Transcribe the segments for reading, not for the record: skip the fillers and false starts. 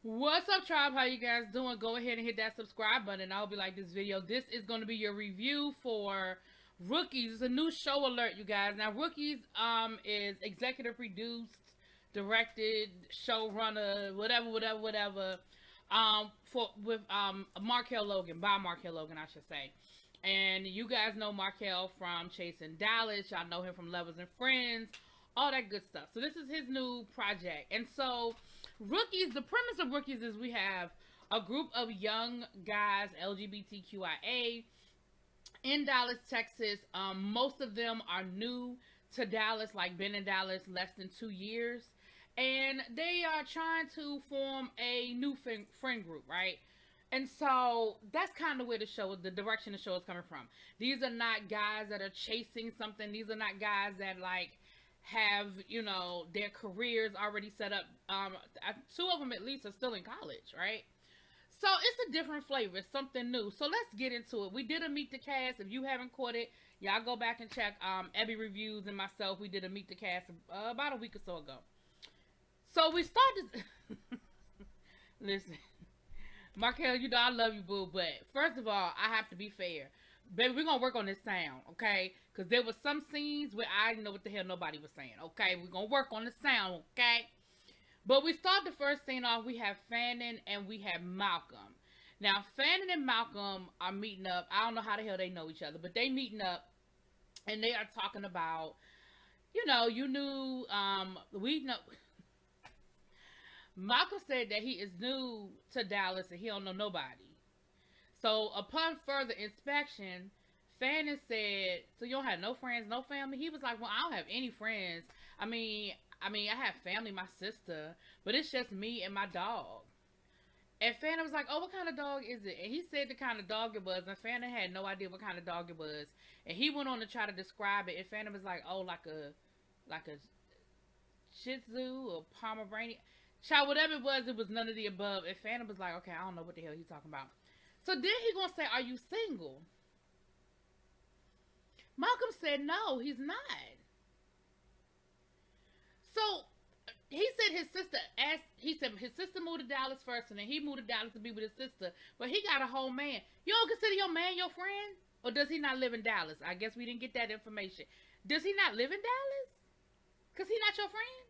What's up, tribe? How you guys doing? Go ahead and hit that subscribe button. I hope you like this video. This is going to be your review for Rookies. It's a new show alert, you guys. Now, Rookies is executive produced, directed, showrunner, whatever. With Markel Logan, by Markel Logan, I should say. And you guys know Markel from Chasing Dallas. Y'all know him from Lovers and Friends, all that good stuff. So this is his new project. And so Rookies, the premise of Rookies is we have a group of young guys, LGBTQIA, in Dallas, Texas. Most of them are new to Dallas, like been in Dallas less than 2 years. And they are trying to form a new friend group, right? And so that's kind of where the direction the show is coming from. These are not guys that are chasing something. These are not guys that like have, their careers already set up. Two of them at least are still in college, right? So it's a different flavor, it's something new. So let's get into it. We did a Meet the Cast. If you haven't caught it, y'all go back and check Abby Reviews and myself. We did a Meet the Cast about a week or so ago. So we started. Listen, Markel, I love you, boo. But first of all, I have to be fair. Baby, we're going to work on this sound, okay? Because there were some scenes where I didn't know what the hell nobody was saying, okay? We're going to work on the sound, okay? But we start the first scene off. We have Fannin and we have Malcolm. Now, Fannin and Malcolm are meeting up. I don't know how the hell they know each other, but they meeting up. And they are talking about, we know. Malcolm said that he is new to Dallas and he don't know nobody. So upon further inspection, Fannin said, "So you don't have no friends, no family?" He was like, "Well, I don't have any friends. I mean, I have family, my sister, but it's just me and my dog." And Fannin was like, "Oh, what kind of dog is it?" And he said the kind of dog it was, and Fannin had no idea what kind of dog it was. And he went on to try to describe it, and Fannin was like, "Oh, like a Shih Tzu or Pomeranian." Child, whatever it was none of the above. And Fannin was like, "Okay, I don't know what the hell he's talking about." So then he gonna say, "Are you single?" Malcolm said, "No, he's not." So he said his sister moved to Dallas first, and then he moved to Dallas to be with his sister. But he got a whole man. You don't consider your man your friend? Or does he not live in Dallas? I guess we didn't get that information. Does he not live in Dallas? Because he not your friend?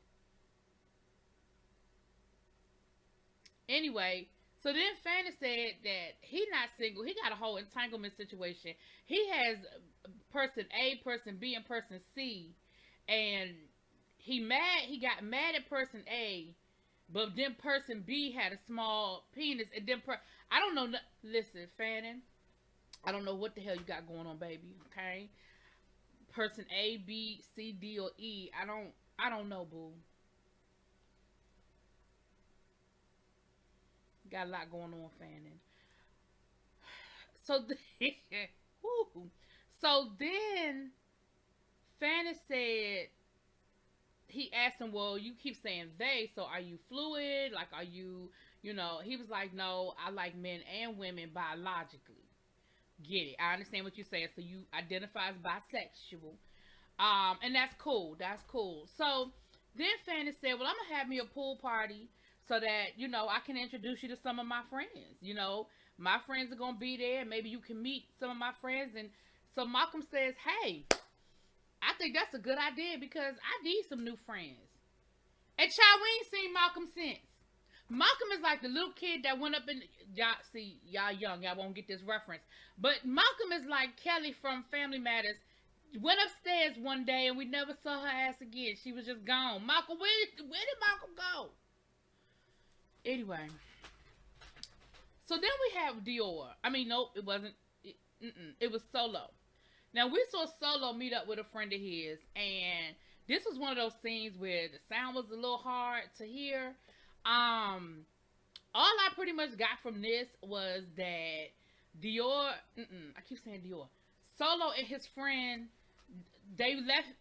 Anyway, so then Fannin said that he not single. He got a whole entanglement situation. He has person A, person B, and person C. And he got mad at person A, but then person B had a small penis. And then I don't know. Listen, Fannin, I don't know what the hell you got going on, baby. Okay? Person A, B, C, D, or E. I don't know, boo. Got a lot going on, Fannin. So then Fannin said, he asked him, "Well, you keep saying they, so are you fluid? Like, are you, he was like, "No, I like men and women biologically." Get it? I understand what you're saying. So you identify as bisexual. And that's cool. That's cool. So then Fannin said, "Well, I'm going to have me a pool party so that, I can introduce you to some of my friends. My friends are going to be there. Maybe you can meet some of my friends." And so Malcolm says, "Hey, I think that's a good idea because I need some new friends." And child, we ain't seen Malcolm since. Malcolm is like the little kid that went up in, y'all young, y'all won't get this reference. But Malcolm is like Kelly from Family Matters. Went upstairs one day and we never saw her ass again. She was just gone. Malcolm, where did Malcolm go? Anyway, so then we have Dior. I mean, nope, it wasn't. It was Solo. Now, we saw Solo meet up with a friend of his, and this was one of those scenes where the sound was a little hard to hear. All I pretty much got from this was that Dior, I keep saying Dior, Solo and his friend,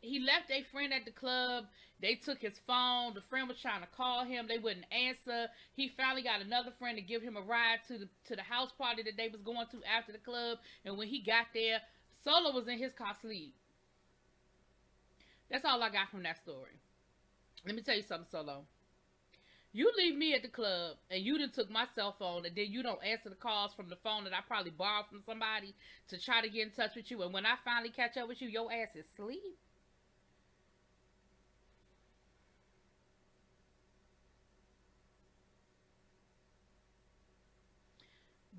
he left a friend at the club. They took his phone. The friend was trying to call him. They wouldn't answer. He finally got another friend to give him a ride to the house party that they was going to after the club. And when he got there, Solo was in his car asleep. That's all I got from that story. Let me tell you something, Solo. You leave me at the club and you done took my cell phone and then you don't answer the calls from the phone that I probably borrowed from somebody to try to get in touch with you. And when I finally catch up with you, your ass is asleep.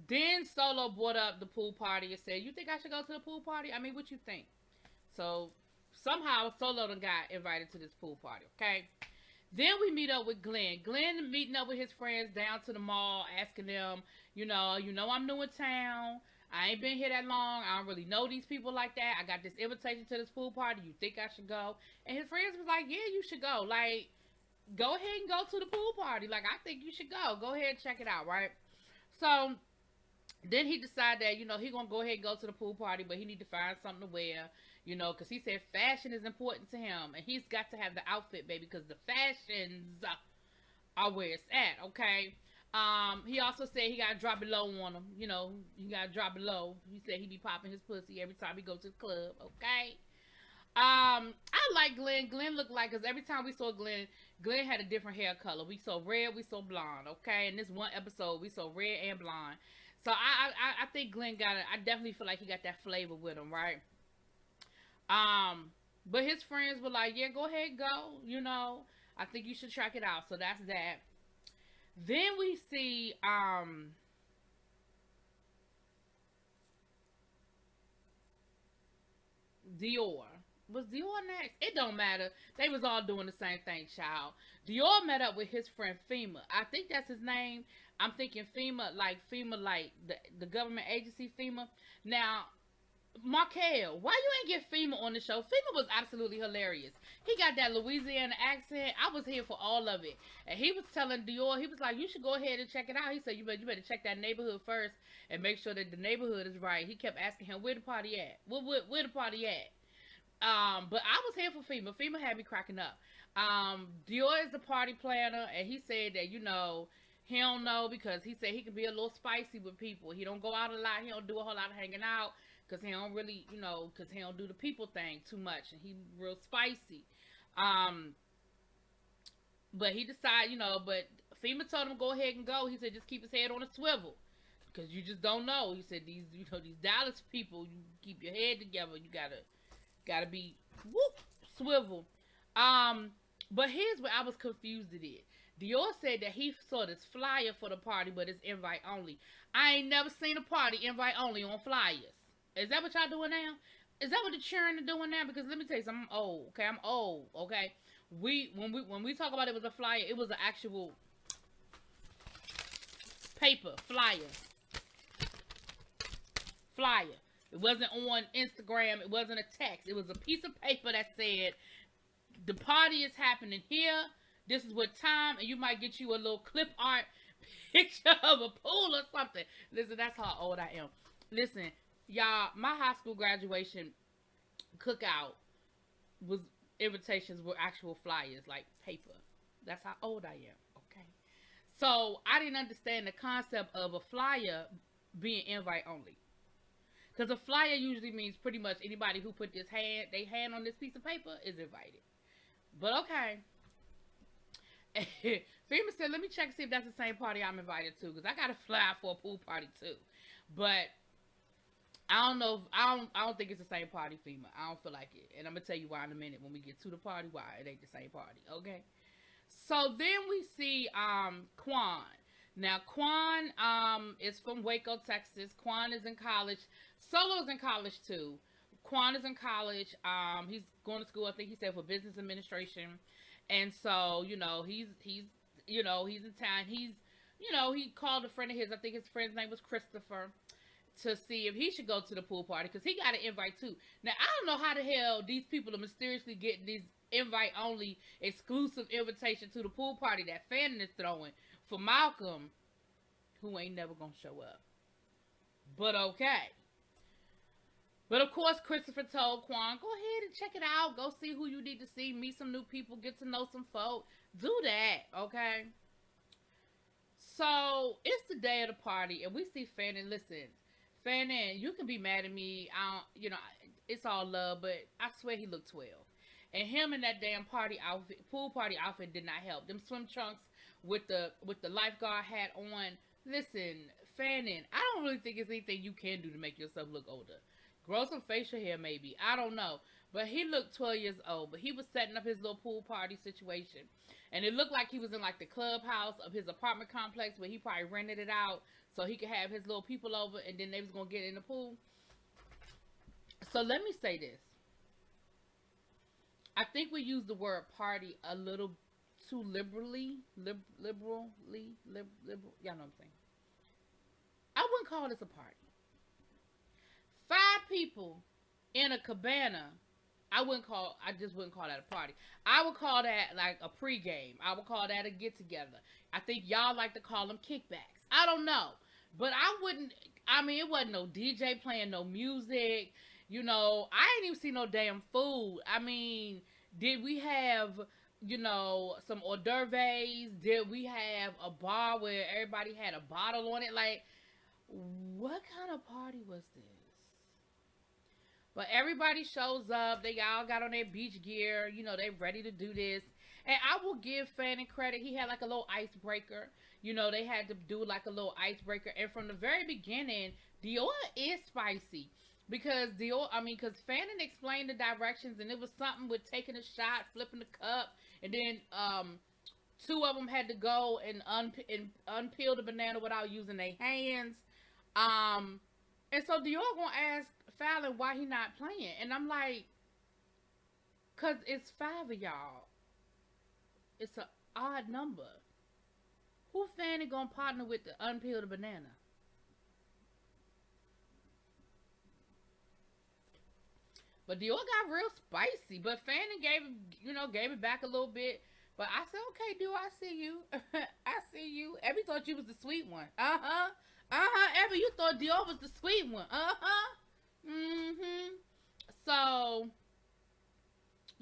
Then Solo brought up the pool party and said, "You think I should go to the pool party? I mean, what you think?" So somehow Solo done got invited to this pool party, okay? Then we meet up with Glenn. Glenn meeting up with his friends down to the mall, asking them, I'm new in town. I ain't been here that long. I don't really know these people like that. I got this invitation to this pool party. You think I should go? And his friends was like, yeah, you should go. Like, go ahead and go to the pool party. Like, I think you should go. Go ahead and check it out, right? So then he decided that he gonna go ahead and go to the pool party, but he need to find something to wear, because he said fashion is important to him, and he's got to have the outfit, baby, because the fashions are where it's at. Okay. He also said he gotta drop it low on him. He gotta drop it low. He said he be popping his pussy every time he go to the club. Okay. I like Glenn. Glenn looked like, because every time we saw Glenn, Glenn had a different hair color. We saw red, we saw blonde. Okay. In this one episode, we saw red and blonde. So I think Glenn got it. I definitely feel like he got that flavor with him, right? But his friends were like, yeah, go ahead, go. I think you should track it out. So that's that. Then we see Dior. Was Dior next? It don't matter. They was all doing the same thing, child. Dior met up with his friend FEMA. I think that's his name. I'm thinking FEMA, like the government agency FEMA. Now, Markel, why you ain't get FEMA on the show? FEMA was absolutely hilarious. He got that Louisiana accent. I was here for all of it. And he was telling Dior, he was like, you should go ahead and check it out. He said, you better check that neighborhood first and make sure that the neighborhood is right. He kept asking him, where the party at? Where the party at? But I was here for FEMA. FEMA had me cracking up. Dior is the party planner, and he said that, he don't know, because he said he can be a little spicy with people. He don't go out a lot. He don't do a whole lot of hanging out, because he don't really, because he don't do the people thing too much, and he real spicy. But he decided, but FEMA told him to go ahead and go. He said just keep his head on a swivel, because you just don't know. He said these Dallas people, you keep your head together. You gotta be swivel. But here's where I was confused at it. Dior said that he saw this flyer for the party, but it's invite only. I ain't never seen a party invite only on flyers. Is that what y'all doing now? Is that what the children are doing now? Because let me tell you something, I'm old. Okay, I'm old. Okay, when we talk about it was a flyer, it was an actual paper flyer. It wasn't on Instagram. It wasn't a text. It was a piece of paper that said the party is happening here. This is what time, and you might get you a little clip art picture of a pool or something. Listen, that's how old I am. Listen, y'all, my high school graduation cookout was invitations were actual flyers, like paper. That's how old I am, okay? So I didn't understand the concept of a flyer being invite only. Because a flyer usually means pretty much anybody who put their hand on this piece of paper is invited. But okay. FEMA said, let me check and see if that's the same party I'm invited to, because I got to fly for a pool party too. But I don't know. I don't think it's the same party, FEMA. I don't feel like it. And I'm going to tell you why in a minute when we get to the party, why it ain't the same party. Okay. So then we see Quan. Now Quan is from Waco, Texas. Quan is in college. Solo's in college too. Quan is in college. He's going to school, I think he said, for business administration. And so, he's in town. He called a friend of his. I think his friend's name was Christopher, to see if he should go to the pool party, because he got an invite too. Now, I don't know how the hell these people are mysteriously getting these invite only exclusive invitation to the pool party that Fanning is throwing for Malcolm, who ain't never gonna show up. But okay. But of course, Christopher told Quan, go ahead and check it out. Go see who you need to see. Meet some new people. Get to know some folk. Do that, okay? So, it's the day of the party, and we see Fanning. Listen, Fanning, you can be mad at me. It's all love, but I swear he looked 12. And him in that damn pool party outfit did not help. Them swim trunks with the lifeguard hat on. Listen, Fanning, I don't really think it's anything you can do to make yourself look older. Grow some facial hair, maybe. I don't know. But he looked 12 years old. But he was setting up his little pool party situation. And it looked like he was in like the clubhouse of his apartment complex where he probably rented it out so he could have his little people over and then they was going to get in the pool. So let me say this. I think we use the word party a little too liberally. Liberal. Y'all know what I'm saying. I wouldn't call this a party. 5 people in a cabana. I just wouldn't call that a party. I would call that like a pregame. I would call that a get together. I think y'all like to call them kickbacks. I don't know. But it wasn't no DJ playing no music. You know, I ain't even see no damn food. I mean, did we have, you know, some hors d'oeuvres? Did we have a bar where everybody had a bottle on it? Like, what kind of party was this? But everybody shows up. They all got on their beach gear. You know, they ready to do this. And I will give Fanning credit. He had like a little icebreaker. You know, they had to do like a little icebreaker. And from the very beginning, Dior is spicy. Because Fanning explained the directions. And it was something with taking a shot, flipping the cup. And then 2 of them had to go and unpeel the banana without using their hands. And so Dior gonna ask Fallon why he not playing. And I'm like, cause it's 5 of y'all. It's an odd number. Who Fanning gonna partner with to unpeel the banana? But Dior got real spicy. But Fanning gave it back a little bit. But I said, okay, Dior, I see you. I see you. Abby thought you was the sweet one. Abby, you thought Dior was the sweet one. So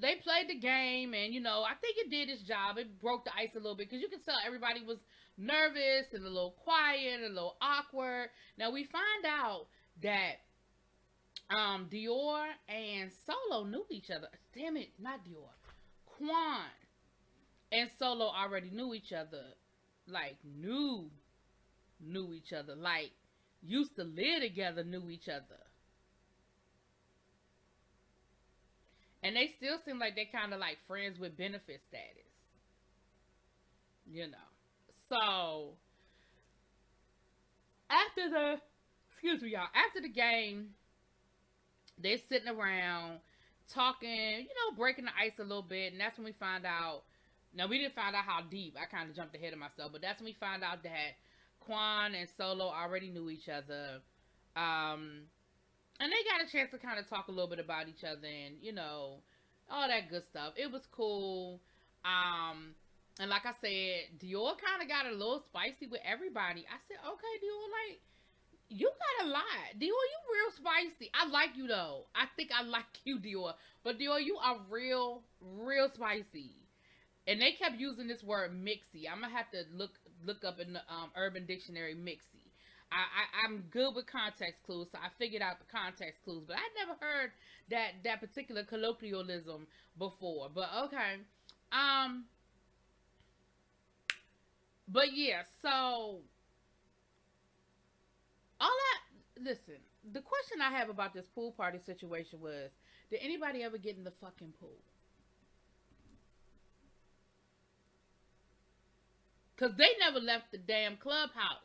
they played the game, and I think it did its job. It broke the ice a little bit because you can tell everybody was nervous and a little quiet and a little awkward. Now we find out that Dior and Solo knew each other. Damn it, not Dior. Quan and Solo already knew each other. Like knew each other. Like used to live together, knew each other. And they still seem like they kind of like friends with benefit status. So after the game, they're sitting around talking, breaking the ice a little bit. And that's when we find out. Now, we didn't find out how deep. I kind of jumped ahead of myself. But that's when we find out that Quan and Solo already knew each other. And they got a chance to kind of talk a little bit about each other and, all that good stuff. It was cool. And like I said, Dior kind of got a little spicy with everybody. I said, okay, Dior, like, you got a lot. Dior, you real spicy. I like you, though. I think I like you, Dior. But, Dior, you are real, real spicy. And they kept using this word mixy. I'm going to have to look up in the Urban Dictionary mixy. I'm good with context clues, so I figured out the context clues. But I never heard that particular colloquialism before. But okay. But yeah, so listen, the question I have about this pool party situation was, did anybody ever get in the fucking pool? Because they never left the damn clubhouse.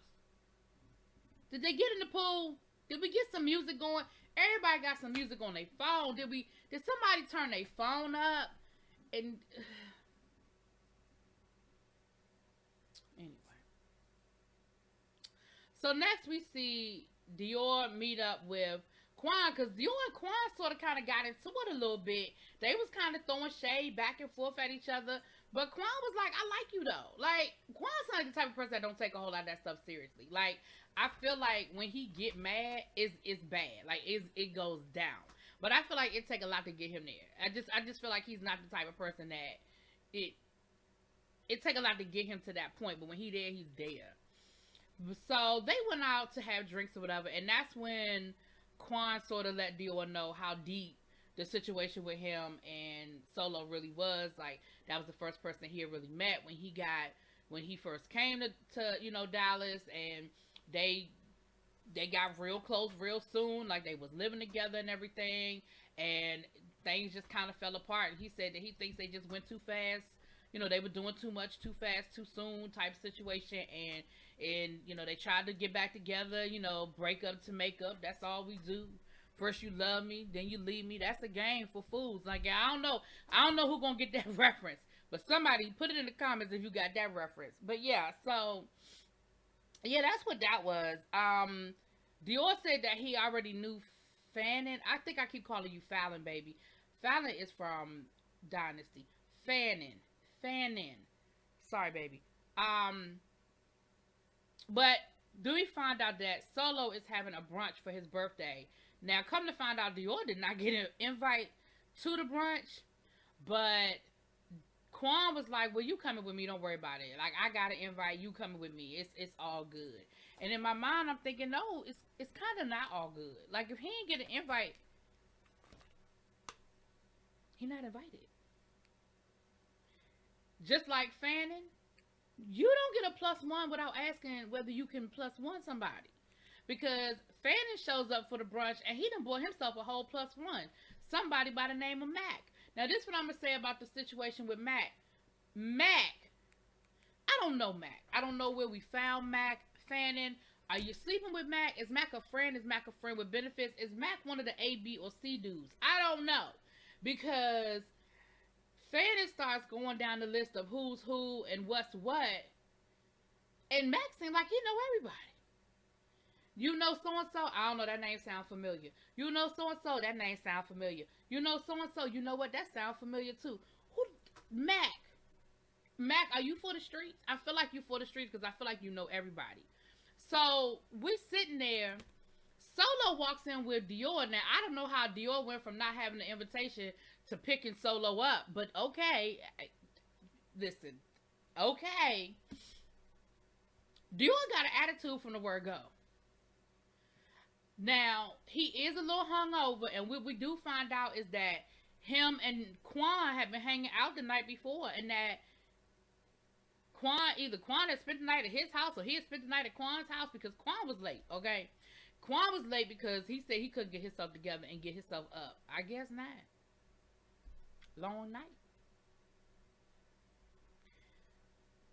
Did they get in the pool? Did we get some music going? Everybody got some music on their phone. Did somebody turn their phone up? And anyway. So next we see Dior meet up with Quan, because Dior and Quan sort of kind of got into it a little bit. They was kind of throwing shade back and forth at each other. But Quan was like, I like you though. Like, Quan's not the type of person that don't take a whole lot of that stuff seriously. Like, I feel like when he get mad, it's bad. Like, it goes down. But I feel like it take a lot to get him there. I just feel like he's not the type of person that it take a lot to get him to that point. But when he's there, he's there. So they went out to have drinks or whatever. And that's when Quan sort of let Dior know how deep the situation with him and Solo really was. Like, that was the first person he had really met when he got when he first came to you know, Dallas, and they got real close real soon, like they was living together and everything, and things just kind of fell apart. And he said that he thinks they just went too fast. You know, they were doing too much, too fast, too soon type situation, and you know, they tried to get back together. You know, break up to make up. That's all we do. First you love me, then you leave me. That's a game for fools. Like, I don't know who gonna get that reference, but somebody put it in the comments if you got that reference. But yeah, so yeah, that's what that was. Dior said that he already knew Fannin. I think I keep calling you Fallon, baby. Fallon is from Dynasty. Fannin. Sorry, baby. But do we find out that Solo is having a brunch for his birthday? Now, come to find out, Dior did not get an invite to the brunch, but Quan was like, well, you coming with me, don't worry about it. Like, I got an invite, you coming with me. It's all good. And in my mind, I'm thinking, no, it's kind of not all good. Like, if he ain't get an invite, he not invited. Just like Fannin, you don't get a +1 without asking whether you can +1 somebody. Because Fannin shows up for the brunch and he done bought himself a whole +1. Somebody by the name of Mac. Now, this is what I'm going to say about the situation with Mac. I don't know Mac. I don't know where we found Mac. Fannin, are you sleeping with Mac? Is Mac a friend? Is Mac a friend with benefits? Is Mac one of the A, B, or C dudes? I don't know. Because Fannin starts going down the list of who's who and what's what. And Mac seemed like he know everybody. You know so-and-so? I don't know, that name sound familiar. You know so-and-so? That name sound familiar. You know so-and-so? You know what? That sound familiar too. Who? Mac, are you for the streets? I feel like you for the streets because I feel like you know everybody. So, we're sitting there. Solo walks in with Dior. Now, I don't know how Dior went from not having an invitation to picking Solo up. But, okay. Listen. Okay. Dior got an attitude from the word go. Now, he is a little hungover, and what we do find out is that him and Quan have been hanging out the night before, and that either Quan had spent the night at his house or he had spent the night at Quan's house, because Quan was late, okay? Quan was late because he said he couldn't get himself together and get himself up. I guess not. Long night.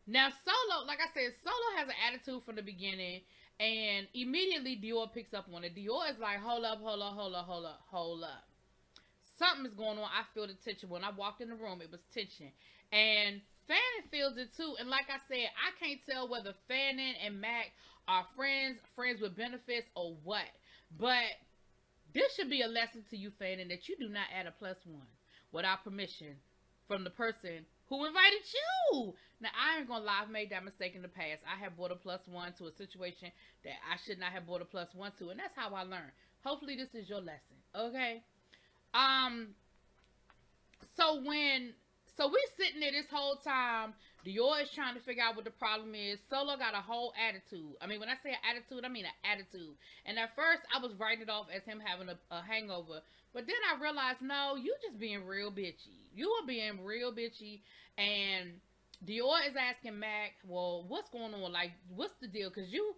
Now, Solo, like I said, Solo has an attitude from the beginning, and immediately Dior picks up on it. Dior is like, hold up. Something is going on. I feel the tension. When I walked in the room, it was tension. And Fannin feels it too. And like I said, I can't tell whether Fannin and Mac are friends with benefits, or what. But this should be a lesson to you, Fannin, that you do not add a +1 without permission from the person who invited you. Now, I ain't gonna lie, I've made that mistake in the past. I have brought a +1 to a situation that I should not have brought a +1 to, and that's how I learned. Hopefully this is your lesson, okay? So we're sitting there this whole time. Dior is trying to figure out what the problem is. Solo got a whole attitude. I mean, when I say an attitude, I mean an attitude. And at first, I was writing it off as him having a hangover. But then I realized, no, you just being real bitchy. You are being real bitchy. And Dior is asking Mac, well, what's going on? Like, what's the deal? Because you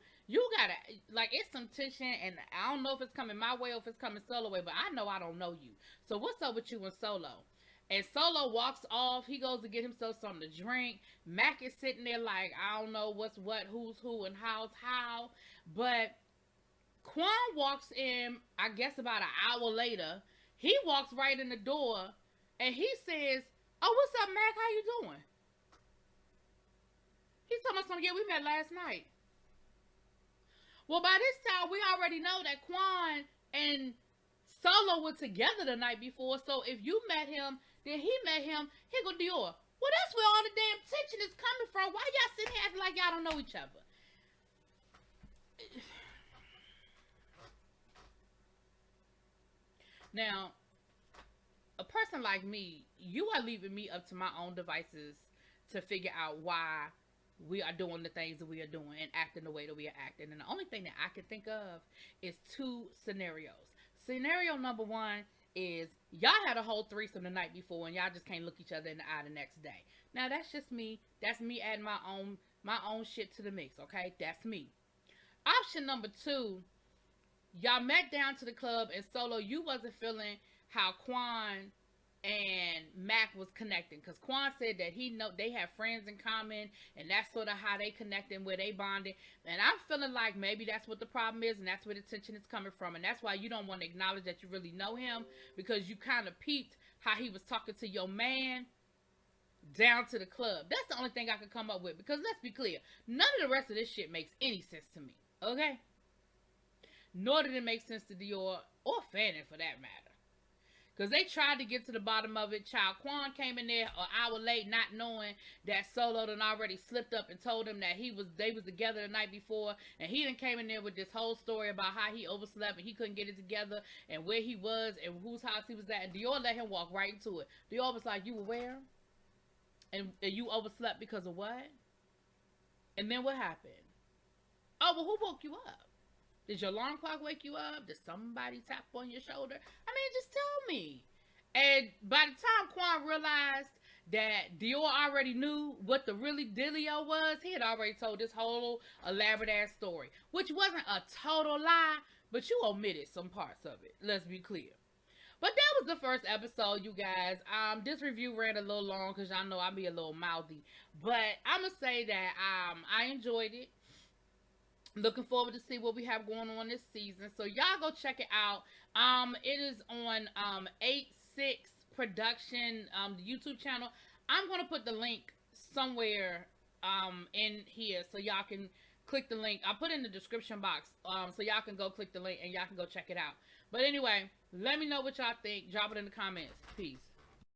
gotta, like, it's some tension. And I don't know if it's coming my way or if it's coming Solo way. But I know I don't know you. So what's up with you and Solo? And Solo walks off. He goes to get himself something to drink. Mac is sitting there like, I don't know what's what, who's who, and how's how. But Quan walks in, I guess about an hour later. He walks right in the door. And he says, oh, what's up, Mac? How you doing? He's talking about something, yeah, we met last night. Well, by this time, we already know that Quan and Solo were together the night before. So if you met him, then he met him. Here go Dior. Well, that's where all the damn tension is coming from. Why y'all sitting here acting like y'all don't know each other? Now, a person like me, you are leaving me up to my own devices to figure out why we are doing the things that we are doing and acting the way that we are acting. And the only thing that I can think of is two scenarios. Scenario number one is y'all had a whole threesome the night before and y'all just can't look each other in the eye the next day. Now that's just me. That's me adding my own shit to the mix, okay? That's me. Option number two, y'all met down to the club and Solo, you wasn't feeling how Quan and Mac was connecting, because Quan said that he know they have friends in common and that's sort of how they connected, where they bonded. And I'm feeling like maybe that's what the problem is and that's where the tension is coming from, and that's why you don't want to acknowledge that you really know him, because you kind of peeped how he was talking to your man down to the club. That's the only thing I could come up with, because let's be clear, none of the rest of this shit makes any sense to me, okay? Nor did it make sense to Dior or Fannin for that matter. Because they tried to get to the bottom of it. Child Quan came in there an hour late, not knowing that Solo done already slipped up and told him that they was together the night before. And he done came in there with this whole story about how he overslept and he couldn't get it together and where he was and whose house he was at. And Dior let him walk right into it. Dior was like, you were where? And you overslept because of what? And then what happened? Oh, well, who woke you up? Did your alarm clock wake you up? Did somebody tap on your shoulder? I mean, just tell me. And by the time Quan realized that Dior already knew what the really dealio was, he had already told this whole elaborate ass story, which wasn't a total lie, but you omitted some parts of it. Let's be clear. But that was the first episode, you guys. This review ran a little long because y'all know I be a little mouthy, but I'm gonna say that I enjoyed it. Looking forward to see what we have going on this season. So y'all go check it out. It is on 86 Production, the YouTube channel. I'm gonna put the link somewhere in here so y'all can click the link. I'll put it in the description box so y'all can go click the link and y'all can go check it out. But anyway, let me know what y'all think. Drop it in the comments. Peace.